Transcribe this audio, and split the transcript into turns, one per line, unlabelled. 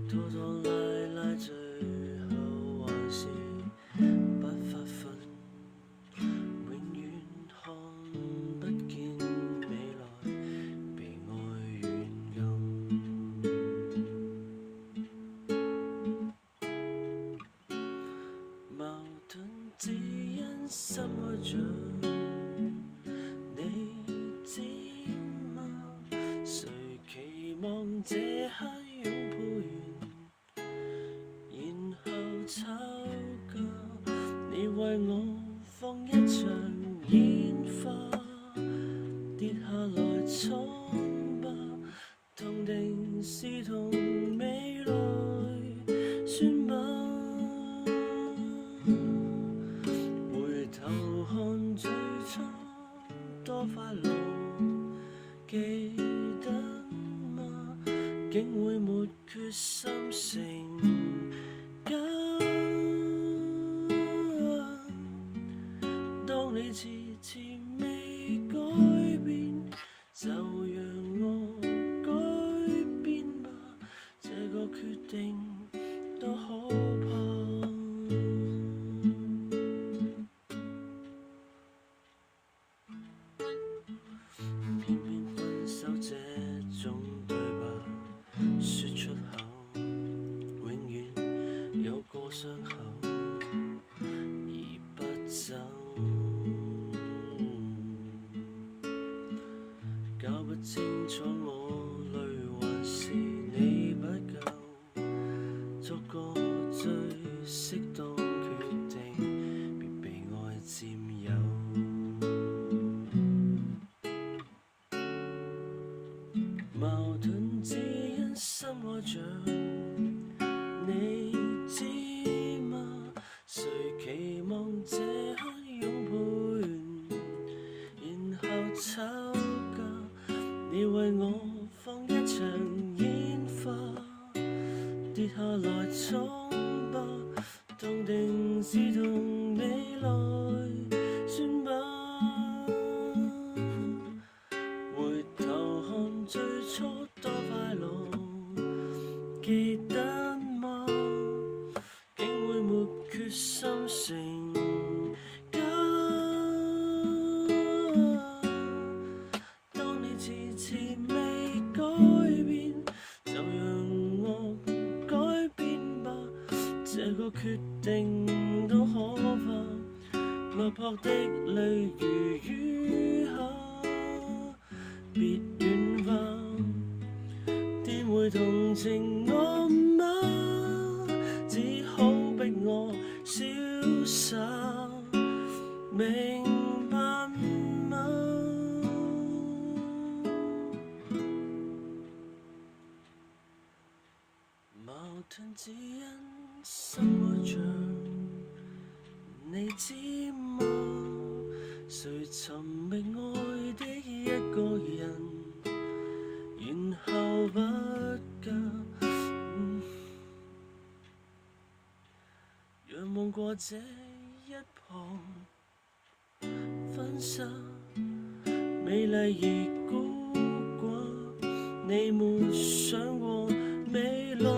拖拖拉拉，最後還是不發奮，永遠看不見未來，被愛軟禁。矛盾只因心愛着，你知嗎？誰期望這刻擁抱完，然後吵架？你為我放一場煙花，跌下來瘡疤，痛定思痛，未來算嗎？回頭看最初多快樂，記得嗎？竟會沒決心成家。當你遲遲未改變，就讓我改變吧，這個決定多可怕。偏偏分手這種對白說出口，永遠有個傷口而不走。搞不清楚我累還是你不夠，作個最適當決定，別被愛佔有。矛盾只因心愛着，你知嗎？誰期望這刻擁抱完，然後吵架？你為我放一場煙花，跌下來瘡疤，痛定思痛，未來算嗎？回頭看最初多快樂，記得嗎？竟會沒決心成家。當你遲遲未改變，就讓我改變吧，這個決定都可怕。落魄的淚如雨下，別遠化，天會同情我嗎？只好逼我瀟灑，明白嗎？矛盾只因心愛着，你知嗎？誰尋覓愛的一個人，然後不嫁。仰望過這一旁，婚紗美麗而孤寡，你沒想過未來